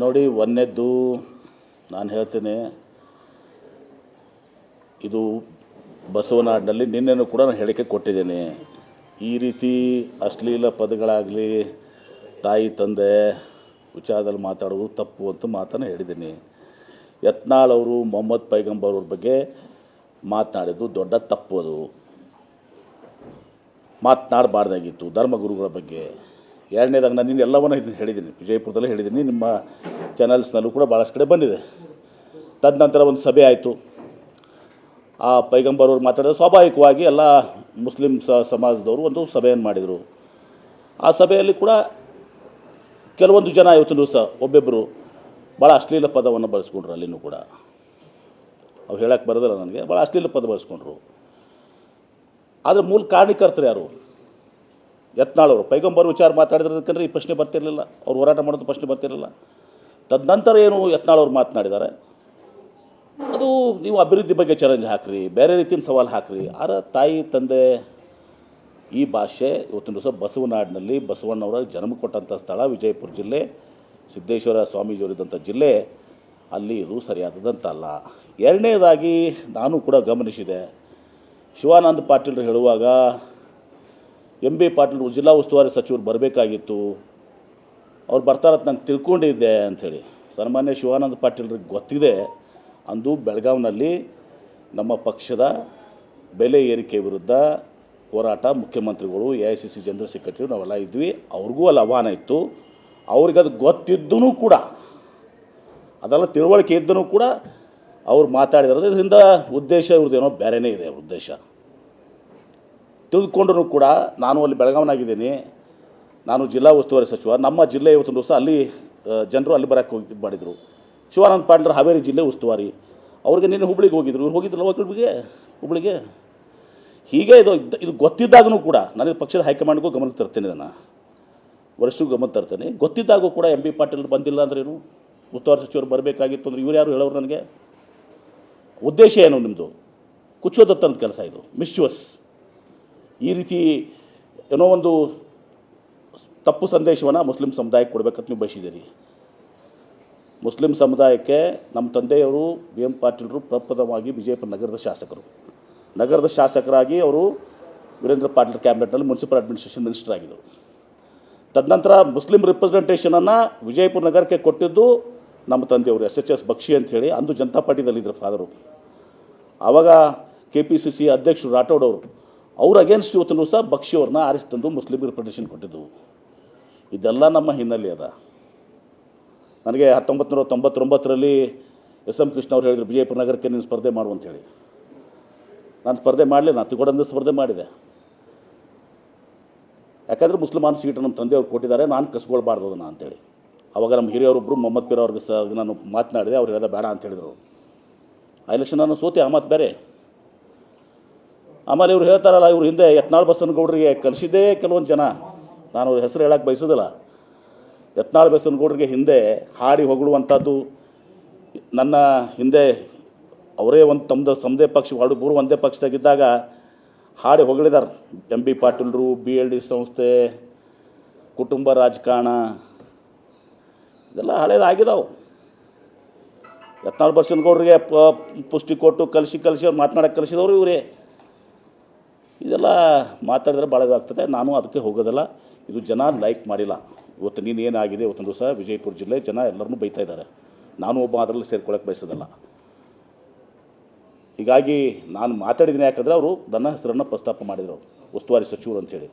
ನೋಡಿ, ಒಂದನೇದ್ದು ನಾನು ಹೇಳ್ತೇನೆ, ಇದು ಬಸವನಾಡಿನಲ್ಲಿ ನಿನ್ನೆನೂ ಕೂಡ ನಾನು ಹೇಳಿಕೆ ಕೊಟ್ಟಿದ್ದೇನೆ. ಈ ರೀತಿ ಅಶ್ಲೀಲ ಪದಗಳಾಗಲಿ, ತಾಯಿ ತಂದೆ ವಿಚಾರದಲ್ಲಿ ಮಾತಾಡೋದು ತಪ್ಪು ಅಂತ ಮಾತನ್ನು ಹೇಳಿದ್ದೀನಿ. ಯತ್ನಾಳ್ ಅವರು ಮೊಹಮ್ಮದ್ ಪೈಗಂಬರ್ ಅವ್ರ ಬಗ್ಗೆ ಮಾತನಾಡಿದ್ದು ದೊಡ್ಡ ತಪ್ಪು. ಅದು ಮಾತನಾಡಬಾರ್ದಾಗಿತ್ತು ಧರ್ಮಗುರುಗಳ ಬಗ್ಗೆ. ಎರಡನೇದಾಗಿ ನಾನು ನಿನ್ನ ಎಲ್ಲವನ್ನೂ ಹೇಳಿದ್ದೀನಿ, ವಿಜಯಪುರದಲ್ಲೇ ಹೇಳಿದ್ದೀನಿ, ನಿಮ್ಮ ಚಾನಲ್ಸ್ನಲ್ಲೂ ಕೂಡ ಭಾಳಷ್ಟು ಕಡೆ ಬಂದಿದೆ. ತದನಂತರ ಒಂದು ಸಭೆ ಆಯಿತು. ಆ ಪೈಗಂಬರ್ ಅವರು ಮಾತಾಡಿದ ಸ್ವಾಭಾವಿಕವಾಗಿ ಎಲ್ಲ ಮುಸ್ಲಿಂ ಸಮಾಜದವರು ಒಂದು ಸಭೆಯನ್ನು ಮಾಡಿದರು. ಆ ಸಭೆಯಲ್ಲಿ ಕೂಡ ಕೆಲವೊಂದು ಜನ ಇವತ್ತಿನ ದಿವಸ ಒಬ್ಬೊಬ್ಬರು ಭಾಳ ಅಶ್ಲೀಲ ಪದವನ್ನು ಬಳಸ್ಕೊಂಡ್ರು. ಅಲ್ಲಿನೂ ಕೂಡ ಅವ್ರು ಹೇಳಕ್ಕೆ ಬರೋದಿಲ್ಲ ನನಗೆ, ಭಾಳ ಅಶ್ಲೀಲ ಪದ ಬಳಸ್ಕೊಂಡ್ರು. ಆದರೆ ಮೂಲ ಕಾರಣಕರ್ತರು ಯಾರು? ಯತ್ನಾಳ್ ಅವರು. ಪೈಗಂಬರ್ ವಿಚಾರ ಮಾತಾಡಿದ್ರಕ್ಕಂದ್ರೆ ಈ ಪ್ರಶ್ನೆ ಬರ್ತಿರಲಿಲ್ಲ, ಅವ್ರು ಹೋರಾಟ ಮಾಡೋದು ಪ್ರಶ್ನೆ ಬರ್ತಿರಲಿಲ್ಲ. ತದನಂತರ ಏನು ಯತ್ನಾಳ್ ಅವರು ಮಾತನಾಡಿದ್ದಾರೆ, ಅದು ನೀವು ಅಭಿವೃದ್ಧಿ ಬಗ್ಗೆ ಚಾಲೆಂಜ್ ಹಾಕ್ರಿ, ಬೇರೆ ರೀತಿಯ ಸವಾಲು ಹಾಕ್ರಿ. ಆದರೆ ತಾಯಿ ತಂದೆ ಈ ಭಾಷೆ ಇವತ್ತಿನ ದಿವಸ ಬಸವನಾಡಿನಲ್ಲಿ ಬಸವಣ್ಣವರ ಜನ್ಮ ಕೊಟ್ಟಂಥ ಸ್ಥಳ ವಿಜಯಪುರ ಜಿಲ್ಲೆ, ಸಿದ್ದೇಶ್ವರ ಸ್ವಾಮೀಜಿಯವರಿದ್ದಂಥ ಜಿಲ್ಲೆ, ಅಲ್ಲಿ ಇದು ಸರಿಯಾದದಂತಲ್ಲ. ಎರಡನೇದಾಗಿ ನಾನು ಕೂಡ ಗಮನಿಸಿದೆ, ಶಿವಾನಂದ ಪಾಟೀಲ್ರು ಹೇಳುವಾಗ MB ಪಾಟೀಲ್ ಜಿಲ್ಲಾ ಉಸ್ತುವಾರಿ ಸಚಿವರು ಬರಬೇಕಾಗಿತ್ತು, ಅವ್ರು ಬರ್ತಾರತ್ ನಾನು ತಿಳ್ಕೊಂಡಿದ್ದೆ ಅಂಥೇಳಿ. ಸನ್ಮಾನ್ಯ ಶಿವಾನಂದ ಪಾಟೀಲ್ರಿಗೆ ಗೊತ್ತಿದೆ, ಅಂದು ಬೆಳಗಾವಿನಲ್ಲಿ ನಮ್ಮ ಪಕ್ಷದ ಬೆಲೆ ಏರಿಕೆ ವಿರುದ್ಧ ಹೋರಾಟ ಮುಖ್ಯಮಂತ್ರಿಗಳು, AICC ಜನರಲ್ ಸೆಕ್ರೆಟರಿ ನಾವೆಲ್ಲ ಇದ್ವಿ. ಅವ್ರಿಗೂ ಅಲ್ಲಿ ಆಹ್ವಾನ ಇತ್ತು. ಅವ್ರಿಗೆ ಅದು ಗೊತ್ತಿದ್ದೂ ಕೂಡ, ಅದೆಲ್ಲ ತಿಳುವಳಿಕೆ ಇದ್ದೂ ಕೂಡ ಅವ್ರು ಮಾತಾಡಿರೋದು. ಇದರಿಂದ ಉದ್ದೇಶ ಇವ್ರದ್ದೇನೋ ಬೇರೆಯೇ ಇದೆ. ಉದ್ದೇಶ ತಿಳಿದುಕೊಂಡ್ರೂ ಕೂಡ ನಾನು ಅಲ್ಲಿ ಬೆಳಗಾವಿನಾಗಿದ್ದೀನಿ, ನಾನು ಜಿಲ್ಲಾ ಉಸ್ತುವಾರಿ ಸಚಿವ. ನಮ್ಮ ಜಿಲ್ಲೆ ಇವತ್ತಿನ ದಿವಸ ಅಲ್ಲಿ ಜನರು ಅಲ್ಲಿ ಬರೋಕ್ಕೆ ಹೋಗಿ ಮಾಡಿದರು. ಶಿವಾನಂದ ಪಾಟೀಲ್ ಹಾವೇರಿ ಜಿಲ್ಲೆ ಉಸ್ತುವಾರಿ, ಅವ್ರಿಗೆ ನಿನ್ನೆ ಹುಬ್ಳಿಗೆ ಹೋಗಿದ್ರು. ಇವ್ರು ಹೋಗಿದ್ರಲ್ಲ ಹುಬ್ಳಿಗೆ. ಹೀಗೆ ಇದು ಗೊತ್ತಿದ್ದಾಗೂ ಕೂಡ ನಾನು ಪಕ್ಷದ ಹೈಕಮಾಂಡ್ಗೂ ಗಮನಕ್ಕೆ ತರ್ತೇನೆ, ಇದನ್ನು ವರಿಷ್ಠರಿಗೂ ಗಮನ ತರ್ತೇನೆ. ಗೊತ್ತಿದ್ದಾಗೂ ಕೂಡ MB ಪಾಟೀಲ್ ಬಂದಿಲ್ಲ ಅಂದ್ರೇನು, ಉಸ್ತುವಾರಿ ಸಚಿವರು ಬರಬೇಕಾಗಿತ್ತು ಅಂದ್ರೆ ಇವ್ರು ಯಾರು ಹೇಳೋರು ನನಗೆ? ಉದ್ದೇಶ ಏನು ನಿಮ್ಮದು? ಕುಚ್ಚೋದತ್ತಂತ ಕೆಲಸ ಇದು, ಮಿಸ್ಚುವಸ್. ಈ ರೀತಿ ಏನೋ ಒಂದು ತಪ್ಪು ಸಂದೇಶವನ್ನು ಮುಸ್ಲಿಂ ಸಮುದಾಯಕ್ಕೆ ಕೊಡಬೇಕಂತ ನೀವು ಬಯಸಿದ್ದೀರಿ. ಮುಸ್ಲಿಂ ಸಮುದಾಯಕ್ಕೆ ನಮ್ಮ ತಂದೆಯವರು BM ಪಾಟೀಲರು ಪ್ರಪ್ರಥಮವಾಗಿ ವಿಜಯಪುರ ನಗರದ ಶಾಸಕರಾಗಿ ಅವರು ವೀರೇಂದ್ರ ಪಾಟೀಲ್ ಕ್ಯಾಬಿನೆಟ್ನಲ್ಲಿ ಮುನ್ಸಿಪಲ್ ಅಡ್ಮಿನಿಸ್ಟ್ರೇಷನ್ ಮಿನಿಸ್ಟರ್ ಆಗಿದ್ದರು. ತದನಂತರ ಮುಸ್ಲಿಂ ರಿಪ್ರೆಸೆಂಟೇಷನನ್ನು ವಿಜಯಪುರ ನಗರಕ್ಕೆ ಕೊಟ್ಟಿದ್ದು ನಮ್ಮ ತಂದೆಯವರು SHS ಬಕ್ಷಿ ಅಂಥೇಳಿ. ಅಂದು ಜನತಾ ಪಾರ್ಟಿದಲ್ಲಿದ್ದರು ಫಾದರು. ಆವಾಗ KPCC ಅಧ್ಯಕ್ಷರು ರಾಠೋಡ್ ಅವರು, ಅವ್ರ ಅಗೇನ್ಸ್ಟ್ ಇವತ್ತಿನ ದಿವಸ ಬಕ್ಷಿಯವ್ರನ್ನ ಆರಿಸಿ ತಂದು ಮುಸ್ಲಿಂ ರಿಪ್ರೆಸೆಂಟೇಷನ್ ಕೊಟ್ಟಿದ್ದು. ಇದೆಲ್ಲ ನಮ್ಮ ಹಿನ್ನೆಲೆ ಅದ. ನನಗೆ 1999ರಲ್ಲಿ SM ಕೃಷ್ಣ ಅವ್ರು ಹೇಳಿದರು, ವಿಜಯಪುರ ನಗರಕ್ಕೆ ನೀನು ಸ್ಪರ್ಧೆ ಮಾಡು ಅಂಥೇಳಿ. ನಾನು ಸ್ಪರ್ಧೆ ಮಾಡಲಿಲ್ಲ, ನಾನು ತಿಗೋಡಂದು ಸ್ಪರ್ಧೆ ಮಾಡಿದೆ. ಯಾಕಂದರೆ ಮುಸ್ಲಿಮಾನ್ ಸೀಟು ನಮ್ಮ ತಂದೆಯವ್ರು ಕೊಟ್ಟಿದ್ದಾರೆ, ನಾನು ಕಸ್ಕೊಳ್ಬಾರ್ದು ಅದನ್ನು ಅಂಥೇಳಿ. ಆವಾಗ ನಮ್ಮ ಹಿರಿಯವರೊಬ್ಬರು ಮೊಹಮ್ಮದ್ ಪೀರ್ ಅವ್ರಿಗೆ ನಾನು ಮಾತನಾಡಿದೆ, ಅವ್ರು ಹೇಳಿದ ಬೇಡ ಅಂತ ಹೇಳಿದರು. ಆ ಎಲೆಕ್ಷನ್ ನಾನು ಸೋತೆ, ಆ ಮಾತು ಬೇರೆ. ಆಮೇಲೆ ಇವ್ರು ಹೇಳ್ತಾರಲ್ಲ, ಇವ್ರು ಹಿಂದೆ ಯತ್ನಾಳ್ ಬಸವನಗೌಡರಿಗೆ ಕಲಿಸಿದ್ದೇ ಕೆಲವೊಂದು ಜನ, ನಾನು ಅವ್ರ ಹೆಸರು ಹೇಳಕ್ಕೆ ಬಯಸೋದಿಲ್ಲ. ಯತ್ನಾಳ್ ಬಸವನಗೌಡರಿಗೆ ಹಿಂದೆ ಹಾಡಿ ಹೊಗಳುವಂಥದ್ದು, ನನ್ನ ಹಿಂದೆ ಅವರೇ ಒಂದು ತಮ್ಮದೇ ಪಕ್ಷ ಮೂರು ಒಂದೇ ಪಕ್ಷದಾಗಿದ್ದಾಗ ಹಾಡಿ ಹೊಗಳಿದ್ದಾರೆ. MB ಪಾಟೀಲ್ರು, BLD ಸಂಸ್ಥೆ, ಕುಟುಂಬ ರಾಜಕಾರಣ, ಇದೆಲ್ಲ ಹಳೇದಾಗಿದ್ದಾವೆ. ಯತ್ನಾಳ್ ಬಸವನಗೌಡರಿಗೆ ಪುಷ್ಟಿ ಕೊಟ್ಟು ಕಲಿಸಿ ಅವ್ರು ಮಾತನಾಡೋಕ್ಕೆ ಕಲಿಸಿದವರು ಇವರೇ. ಇದೆಲ್ಲ ಮಾತಾಡಿದ್ರೆ ಭಾಳ ಇದಾಗ್ತದೆ. ನಾನು ಅದಕ್ಕೆ ಹೋಗೋದಿಲ್ಲ. ಇದು ಜನ ಲೈಕ್ ಮಾಡಿಲ್ಲ. ಇವತ್ತು ನೀನು ಏನಾಗಿದೆ ಇವತ್ತಿನ ದಿವಸ ವಿಜಯಪುರ ಜಿಲ್ಲೆ ಜನ ಎಲ್ಲರನ್ನೂ ಬೈತಾ ಇದ್ದಾರೆ. ನಾನು ಒಬ್ಬ ಅದರಲ್ಲಿ ಸೇರ್ಕೊಳ್ಳೋಕೆ ಬಯಸೋದಲ್ಲ. ಹೀಗಾಗಿ ನಾನು ಮಾತಾಡಿದ್ದೀನಿ, ಯಾಕಂದರೆ ಅವರು ನನ್ನ ಹೆಸರನ್ನು ಪ್ರಸ್ತಾಪ ಮಾಡಿದರು, ಉಸ್ತುವಾರಿ ಸಚಿವರು ಅಂಥೇಳಿ.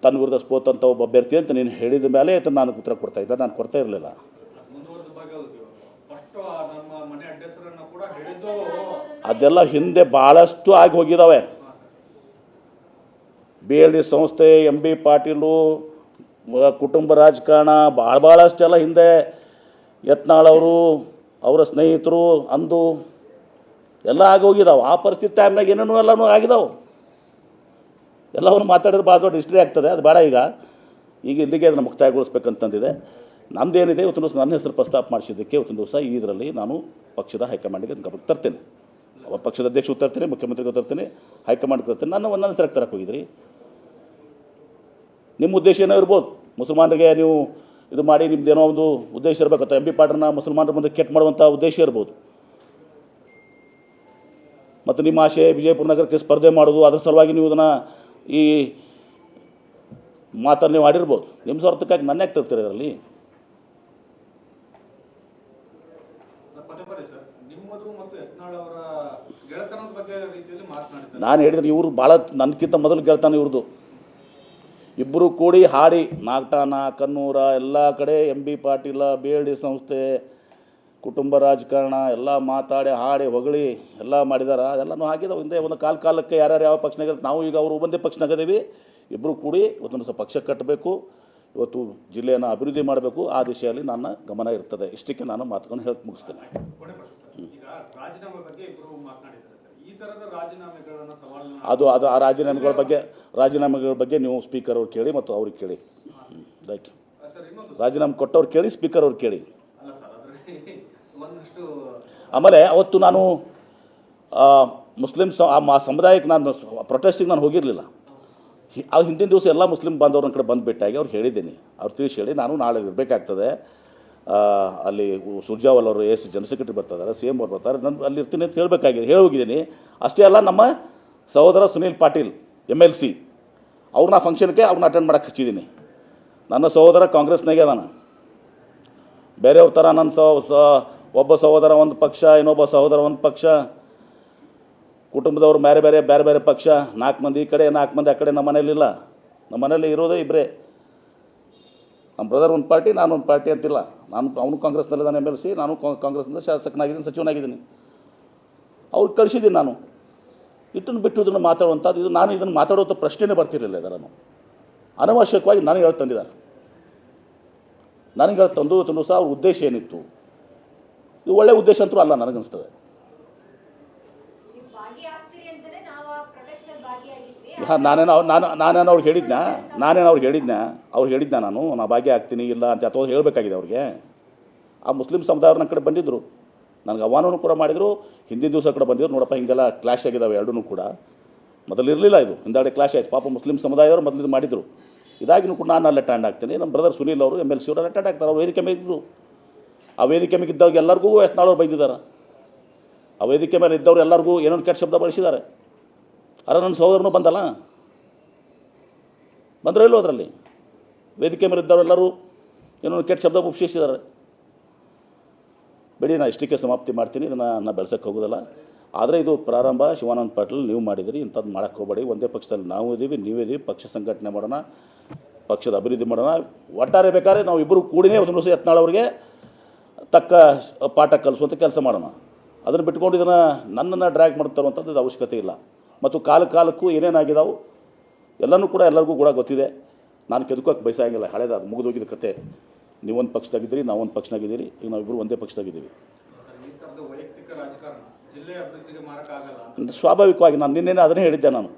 ತನ್ನ ವಿರುದ್ಧ ಸ್ಫೋತಂತ ಒಬ್ಬ ಅಭ್ಯರ್ಥಿ ಅಂತ ನೀನು ಹೇಳಿದ ಮೇಲೆ ನಾನು ಉತ್ತರ ಕೊಡ್ತಾಯಿದ್ದೆ, ನಾನು ಕೊಡ್ತಾ ಇರಲಿಲ್ಲ. ಅದೆಲ್ಲ ಹಿಂದೆ ಭಾಳಷ್ಟು ಆಗಿ ಹೋಗಿದ್ದಾವೆ. BLD ಸಂಸ್ಥೆ, MB ಪಾಟೀಲು, ಕುಟುಂಬ ರಾಜಕಾರಣ, ಭಾಳಷ್ಟೆಲ್ಲ ಹಿಂದೆ ಯತ್ನಾಳ್ ಅವರು, ಅವರ ಸ್ನೇಹಿತರು ಅಂದು ಎಲ್ಲ ಆಗೋಗಿದ್ದಾವೆ. ಆ ಪರಿಸ್ಥಿತಿ ಟೈಮ್ನಾಗ ಏನೇನೋ ಎಲ್ಲನೂ ಆಗಿದ್ದಾವೆ. ಎಲ್ಲವನ್ನು ಮಾತಾಡಿದ್ರೆ ಭಾಳ ದೊಡ್ಡ ಹಿಸ್ಟ್ರಿ ಆಗ್ತದೆ, ಅದು ಬೇಡ. ಈಗ ಇಲ್ಲಿಗೆ ಅದನ್ನು ಮುಕ್ತಾಯಗೊಳಿಸ್ಬೇಕಂತಂದಿದೆ. ನಮ್ಮದೇನಿದೆ ಇವತ್ತಿನ ದಿವಸ ನನ್ನ ಹೆಸರು ಪ್ರಸ್ತಾಪ ಮಾಡಿಸಿದ್ದಕ್ಕೆ ಇವತ್ತಿನ ದಿವಸ ಇದರಲ್ಲಿ ನಾನು ಪಕ್ಷದ ಹೈಕಮಾಂಡಿಗೆ ಗಮನಕ್ಕೆ ತರ್ತೇನೆ. ಪಕ್ಷದ ಅಧ್ಯಕ್ಷರು ತರ್ತೀನಿ, ಮುಖ್ಯಮಂತ್ರಿಗಳು ತರ್ತೀನಿ, ಹೈಕಮಾಂಡ್ ತರ್ತೀನಿ. ನನ್ನ ಹೆಸರು ತರಕ್ಕೆ ಹೋಗಿದ್ರಿ. ನಿಮ್ಮ ಉದ್ದೇಶ ಏನೋ ಇರ್ಬೋದು, ಮುಸಲ್ಮಾನರಿಗೆ ನೀವು ಇದು ಮಾಡಿ ನಿಮ್ಮದೇನೋ ಒಂದು ಉದ್ದೇಶ ಇರಬೇಕು, ಅಥವಾ ಎಂ ಬಿ ಪಾಟೀಲ್ನ ಮುಸಲ್ಮಾನರ ಮುಂದೆ ಕೆಟ್ಟ ಮಾಡುವಂಥ ಉದ್ದೇಶ ಇರ್ಬೋದು. ಮತ್ತು ನಿಮ್ಮ ಆಶೆ ವಿಜಯಪುರ ನಗರಕ್ಕೆ ಸ್ಪರ್ಧೆ ಮಾಡೋದು, ಅದರ ಸಲುವಾಗಿ ನೀವು ಇದನ್ನು ಈ ಮಾತನ್ನು ನೀವು ಆಡಿರ್ಬೋದು. ನಿಮ್ಮ ಸ್ವಾರ್ಥಕ್ಕಾಗಿ ನನ್ನ ಯಾಕೆ ತರ್ತೀರಿ ಇದರಲ್ಲಿ? ನಾನು ಹೇಳಿದ್ರೆ ಇವರು ಭಾಳ ನನಗಿಂತ ಮೊದಲು ಗೆಳ್ತಾನೆ ಇವ್ರದ್ದು. ಇಬ್ಬರು ಕೂಡಿ ಹಾಡಿ ನಾಗಠಾಣ, ಕನ್ನೂರ ಎಲ್ಲ ಕಡೆ ಎಂ ಬಿ ಪಾಟೀಲ, BLD ಸಂಸ್ಥೆ, ಕುಟುಂಬ ರಾಜಕಾರಣ ಎಲ್ಲ ಮಾತಾಡಿ ಹಾಡಿ ಹೊಗಳಿ ಎಲ್ಲ ಮಾಡಿದಾರೆ. ಅದೆಲ್ಲನೂ ಹಾಕಿದಾವೆ. ಹಿಂದೆ ಒಂದು ಕಾಲಕ್ಕೆ ಯಾರ್ಯಾರು ಯಾವ ಪಕ್ಷನಾಗ, ನಾವು ಈಗ ಅವರು ಒಂದೇ ಪಕ್ಷನಾಗದೇವಿ. ಇಬ್ಬರು ಕೂಡಿ ಇವತ್ತೊಂದು ದಿವಸ ಪಕ್ಷ ಕಟ್ಟಬೇಕು, ಇವತ್ತು ಜಿಲ್ಲೆಯನ್ನು ಅಭಿವೃದ್ಧಿ ಮಾಡಬೇಕು, ಆ ದಿಶೆಯಲ್ಲಿ ನನ್ನ ಗಮನ ಇರ್ತದೆ. ಇಷ್ಟಕ್ಕೆ ನಾನು ಮಾತುಕೊಂಡು ಹೇಳಿ ಮುಗಿಸ್ತೇನೆ. ಅದು ಆ ರಾಜೀನಾಮೆಗಳ ಬಗ್ಗೆ ನೀವು ಸ್ಪೀಕರ್ ಅವ್ರು ಕೇಳಿ ಮತ್ತು ಅವ್ರಿಗೆ ಕೇಳಿ. ರೈಟ್, ರಾಜೀನಾಮೆ ಕೊಟ್ಟವ್ರು ಕೇಳಿ, ಸ್ಪೀಕರ್ ಅವ್ರು ಕೇಳಿ. ಆಮೇಲೆ ಅವತ್ತು ನಾನು ಮುಸ್ಲಿಮ್ ಸಮುದಾಯಕ್ಕೆ ನಾನು ಪ್ರೊಟೆಸ್ಟಿಗೆ ನಾನು ಹೋಗಿರಲಿಲ್ಲ. ಅದು ಹಿಂದಿನ ದಿವಸ ಎಲ್ಲ ಮುಸ್ಲಿಂ ಬಾಂಧವ್ರ ಕಡೆ ಬಂದು ಭೇಟಿಯಾಗಿ ಅವ್ರು ಹೇಳಿದ್ದೀನಿ. ಅವ್ರು ತಿಳಿಸಿ ಹೇಳಿ ನಾನು ನಾಳೆ ಇರಬೇಕಾಗ್ತದೆ. ಅಲ್ಲಿ ಸುರ್ಜಾವಾಲ್ ಅವರು AS ಜನರಲ್ ಸೆಕ್ರೆಟರಿ ಬರ್ತಿದ್ದಾರೆ, CM ಅವ್ರು ಬರ್ತಾರೆ, ನಾನು ಅಲ್ಲಿ ಇರ್ತೀನಿ ಅಂತ ಹೇಳಿ ಹೋಗಿದ್ದೀನಿ. ಅಷ್ಟೇ ಅಲ್ಲ, ನಮ್ಮ ಸಹೋದರ ಸುನೀಲ್ ಪಾಟೀಲ್ MLC ಅವ್ರನ್ನ ಫಂಕ್ಷನ್ಗೆ ಅವ್ರನ್ನ ಅಟೆಂಡ್ ಮಾಡೋಕ್ಕೆ ಹಚ್ಚಿದ್ದೀನಿ. ನನ್ನ ಸಹೋದರ ಕಾಂಗ್ರೆಸ್ನಾಗೆ ಅದಾನ. ಬೇರೆಯವ್ರ ಥರ ನನ್ನ ಒಬ್ಬ ಸಹೋದರ ಒಂದು ಪಕ್ಷ, ಇನ್ನೊಬ್ಬ ಸಹೋದರ ಒಂದು ಪಕ್ಷ, ಕುಟುಂಬದವ್ರು ಬೇರೆ ಬೇರೆ ಪಕ್ಷ, 4 ಮಂದಿ ಈ ಕಡೆ 4 ಮಂದಿ ಆ ಕಡೆ. ನಮ್ಮ ಮನೇಲಿಲ್ಲ. ನಮ್ಮ ಮನೇಲಿ ಇರೋದೇ ಇಬ್ಬರೇ. ನಮ್ಮ ಬ್ರದರ್ ಒಂದು ಪಾರ್ಟಿ, ನಾನು ಒಂದು ಪಾರ್ಟಿ ಅಂತಿಲ್ಲ. ಅವನು ಕಾಂಗ್ರೆಸ್ನಲ್ಲಿದ್ದಾನೆ MLC, ನಾನು ಕಾಂಗ್ರೆಸ್ನಿಂದ ಶಾಸಕನಾಗಿದ್ದೀನಿ, ಸಚಿವನಾಗಿದ್ದೀನಿ. ಅವ್ರಿಗೆ ಕಳಿಸಿದ್ದೀನಿ. ನಾನು ಇಟ್ಟನ್ನು ಬಿಟ್ಟು ಇದನ್ನು ಮಾತಾಡುವಂಥದ್ದು, ಇದು ನಾನು ಇದನ್ನು ಮಾತಾಡುವಂಥ ಪ್ರಶ್ನೆನೇ ಬರ್ತಿರಲಿಲ್ಲ. ಇದನ್ನು ಅನವಶ್ಯಕವಾಗಿ ನನಗೆ ಹೇಳಿ ತಂದಿದ್ದಾರೆ. ನನಗೆ ಹೇಳಿ ತಂದು ಸಹ ಅವ್ರ ಉದ್ದೇಶ ಏನಿತ್ತು? ಇದು ಒಳ್ಳೆಯ ಉದ್ದೇಶ ಅಂತೂ ಅಲ್ಲ ನನಗನ್ನಿಸ್ತದೆ. ನಾನೇನು ಅವ್ರಿಗೆ ಹೇಳಿದ್ನ ನಾನು ಭಾಗಿಯಾಗ್ತೀನಿ ಇಲ್ಲ ಅಂತ ಅಥವಾ ಹೇಳಬೇಕಾಗಿದೆ ಅವ್ರಿಗೆ. ಆ ಮುಸ್ಲಿಂ ಸಮುದಾಯವ್ರ ಕಡೆ ಬಂದಿದ್ದರು, ನನಗೆ ಆಹ್ವಾನವೂ ಕೂಡ ಮಾಡಿದರು. ಹಿಂದಿನ ದಿವಸ ಕಡೆ ಬಂದಿದ್ರು, ನೋಡಪ್ಪ ಹಿಂಗೆಲ್ಲ ಕ್ಲಾಶ್ ಆಗಿದ್ದಾವೆ ಎರಡೂ ಕೂಡ. ಮೊದಲು ಇರಲಿಲ್ಲ, ಇದು ಹಿಂದಾಡೆ ಕ್ಲಾಶ್ ಆಯಿತು. ಪಾಪ ಮುಸ್ಲಿಂ ಸಮುದಾಯವರು ಮೊದಲು ಇದು ಮಾಡಿದರು. ಇದಾಗಿನೂ ಕೂಡ ನಾನು ಅಲ್ಲಿ ಅಟೆಂಡ್ ಆಗ್ತೀನಿ. ನಮ್ಮ ಬ್ರದರ್ ಸುನೀಲ್ ಅವರು MLC ಅವರು ಅಟೆಂಡ್ ಆಗ್ತಾರೆ. ಅವ್ರು ವೇದಿಕೆ ಮೇಲೆ ಇದ್ದರು. ಆ ವೇದಿಕೆ ಮೇಲೆ ಇದ್ದವ್ರಿಗೆ ಎಲ್ಲರಿಗೂ ಯತ್ನಾಳವ್ರು ಬೈದಿದ್ದಾರೆ. ಆ ವೇದಿಕೆ ಮೇಲೆ ಇದ್ದವ್ರು ಎಲ್ಲರಿಗೂ ಏನೊಂದು ಕೆಟ್ಟ ಶಬ್ದ ಬಳಸಿದ್ದಾರೆ. ನನ್ನ ಸಹೋದರನೂ ಬಂದರೆ ಇಲ್ಲೋ ಅದರಲ್ಲಿ ವೇದಿಕೆ ಮೇಲೆ ಇದ್ದವರೆಲ್ಲರೂ ಏನೋ ಕೆಟ್ಟ ಶಬ್ದ ಉಪಯೋಗಿಸಿದ್ದಾರೆ. ಬಿಡಿ, ನಾನು ಇಷ್ಟಕ್ಕೆ ಸಮಾಪ್ತಿ ಮಾಡ್ತೀನಿ. ಇದನ್ನು ನಾನು ಬೆಳೆಸೋಕ್ಕೆ ಹೋಗೋದಿಲ್ಲ. ಆದರೆ ಇದು ಪ್ರಾರಂಭ ಶಿವಾನಂದ ಪಾಟೀಲ್ ನೀವು ಮಾಡಿದಿರಿ. ಇಂಥದ್ದು ಮಾಡೋಕ್ಕೆ ಹೋಗಬೇಡಿ. ಒಂದೇ ಪಕ್ಷದಲ್ಲಿ ನಾವು ಇದ್ದೀವಿ, ನೀವಿದ್ದೀವಿ. ಪಕ್ಷ ಸಂಘಟನೆ ಮಾಡೋಣ, ಪಕ್ಷದ ಅಭಿವೃದ್ಧಿ ಮಾಡೋಣ. ಒಟ್ಟಾರೆ ಬೇಕಾದ್ರೆ ನಾವು ಇಬ್ಬರು ಕೂಡಿನೇ ಒಂದು ಯತ್ನಾಳವ್ರಿಗೆ ತಕ್ಕ ಪಾಠ ಕಲಿಸುವಂಥ ಕೆಲಸ ಮಾಡೋಣ. ಅದನ್ನು ಬಿಟ್ಕೊಂಡು ಇದನ್ನು ನನ್ನನ್ನು ಡ್ರ್ಯಾಗ್ ಮಾಡ್ತಾರಂಥದ್ದು ಇದು ಅವಶ್ಯಕತೆ ಇಲ್ಲ. ಮತ್ತು ಕಾಲಕ್ಕೂ ಏನೇನಾಗಿದ್ದಾವೆ ಎಲ್ಲನೂ ಕೂಡ ಎಲ್ಲರಿಗೂ ಕೂಡ ಗೊತ್ತಿದೆ. ನಾನು ಕೆದಕೋಕ್ಕೆ ಬಯಸಂಗಿಲ್ಲ. ಹಳೇದು ಅದು ಮುಗಿದೋಗಿದ್ದ ಕತೆ. ನೀವೊಂದು ಪಕ್ಷದಾಗಿದ್ದೀರಿ, ನಾವೊಂದು ಪಕ್ಷದಾಗಿದ್ದೀರಿ. ಈಗ ನಾವಿಬ್ಬರು ಒಂದೇ ಪಕ್ಷದಾಗಿದ್ದೀವಿ. ಸ್ವಾಭಾವಿಕವಾಗಿ ನಾನು ನಿನ್ನೆ ಅದನ್ನೇ ಹೇಳಿದ್ದೆ. ನಾನು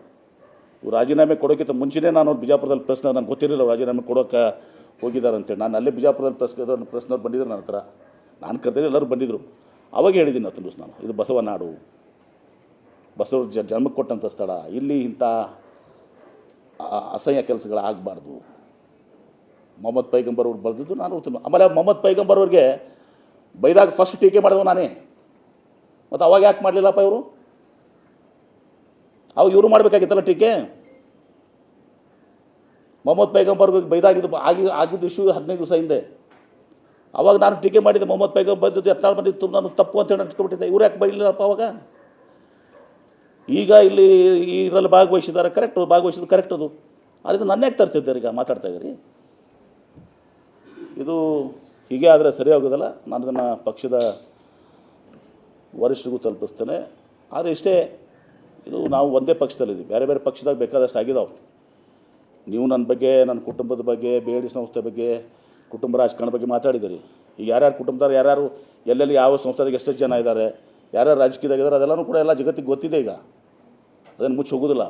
ರಾಜೀನಾಮೆ ಕೊಡೋಕ್ಕಿಂತ ಮುಂಚೆನೇ ನಾನು ಬಿಜಾಪುರದಲ್ಲಿ ಪ್ರಶ್ನೆ ನನಗೆ ಗೊತ್ತಿರಲಿಲ್ಲ ರಾಜೀನಾಮೆ ಕೊಡೋಕ್ಕೆ ಹೋಗಿದ್ದಾರೆ ಅಂತೇಳಿ. ನಾನು ಅಲ್ಲೇ ಬಿಜಾಪುರದಲ್ಲಿ ಪ್ರಶ್ನವ್ರು ಬಂದಿದ್ರು ನನ್ನ ಹತ್ರ. ನಾನು ಕರೆದ್ರೆ ಎಲ್ಲರೂ ಬಂದಿದ್ದರು. ಅವಾಗ ಹೇಳಿದ್ದೀನಿ ಹತ್ತು ದಿವಸ ನಾನು, ಇದು ಬಸವ ನಾಡು, ಬಸವರು ಜನ್ಮಕ್ಕೆ ಕೊಟ್ಟಂಥ ಸ್ಥಳ, ಇಲ್ಲಿ ಇಂಥ ಅಸಹ್ಯ ಕೆಲಸಗಳಾಗಬಾರ್ದು. ಮೊಹಮ್ಮದ್ ಪೈಗಂಬರ್ ಅವ್ರು ಬರೆದಿದ್ದು ನಾನು. ಆಮೇಲೆ ಮೊಹಮ್ಮದ್ ಪೈಗಂಬರ್ ಅವ್ರಿಗೆ ಬೈದಾಗ ಫಸ್ಟ್ ಟೀಕೆ ಮಾಡಿದವು ನಾನೇ. ಮತ್ತು ಅವಾಗ ಯಾಕೆ ಮಾಡಲಿಲ್ಲಪ್ಪ ಇವರು? ಅವಾಗ ಇವರು ಮಾಡಬೇಕಾಗಿತ್ತಲ್ಲ ಟೀಕೆ. ಮೊಹಮ್ಮದ್ ಪೈಗಂಬರ್ಗೆ ಬೈದಾಗಿದ್ದು ಆಗಿದ್ದು ಇಶ್ಯೂ 15 ದಿವಸ ಹಿಂದೆ. ಅವಾಗ ನಾನು ಟೀಕೆ ಮಾಡಿದ್ದೆ. ಮೊಹಮ್ಮದ್ ಪೈಗಂಬರ್ ಯತ್ನಾಳ್ ಬಂದಿತ್ತು, ನಾನು ತಪ್ಪು ಅಂತ ಹೇಳಿ ಅನ್ಸ್ಕೊಬಿಟ್ಟಿದ್ದೆ. ಇವ್ರು ಯಾಕೆ ಬೈಲಿಲ್ಲಪ್ಪ ಅವಾಗ? ಈಗ ಇಲ್ಲಿ ಇದರಲ್ಲಿ ಭಾಗವಹಿಸಿದ್ದಾರೆ, ಭಾಗವಹಿಸಿದ್ದು ಕರೆಕ್ಟ್. ಅದು ಅದರಿಂದ ನನ್ನ ಯಾಕೆ ತರ್ತಿದ್ದಾರೆ? ಈಗ ಮಾತಾಡ್ತಾ ಇದ್ದೀರಿ. ಇದು ಹೀಗೆ ಆದರೆ ಸರಿಯಾಗೋದಿಲ್ಲ. ನಾನು ಇದನ್ನು ಪಕ್ಷದ ವರಿಷ್ಠರಿಗೂ ತಲುಪಿಸ್ತೇನೆ. ಆದರೆ ಇಷ್ಟೇ, ಇದು ನಾವು ಒಂದೇ ಪಕ್ಷದಲ್ಲಿದ್ದೀವಿ. ಬೇರೆ ಪಕ್ಷದಾಗ ಬೇಕಾದಷ್ಟು ಆಗಿದಾವೆ. ನೀವು ನನ್ನ ಬಗ್ಗೆ, ನನ್ನ ಕುಟುಂಬದ ಬಗ್ಗೆ, BLD ಸಂಸ್ಥೆ ಬಗ್ಗೆ, ಕುಟುಂಬ ರಾಜಕಾರಣ ಬಗ್ಗೆ ಮಾತಾಡಿದ್ದೀರಿ. ಈಗ ಯಾರ್ಯಾರು ಕುಟುಂಬದವ್ರು, ಯಾರ್ಯಾರು ಎಲ್ಲೆಲ್ಲಿ ಯಾವ ಸಂಸ್ಥೆದಾಗ ಎಷ್ಟೆಷ್ಟು ಜನ ಇದ್ದಾರೆ, ಯಾರ್ಯಾರು ರಾಜಕೀಯದಾಗಿದ್ದಾರೆ, ಅದೆಲ್ಲನೂ ಕೂಡ ಎಲ್ಲ ಜಗತ್ತಿಗೆ ಗೊತ್ತಿದೆ. ಈಗ ಅದನ್ನು ಮುಚ್ಚಿ ಹೋಗೋದಿಲ್ಲ.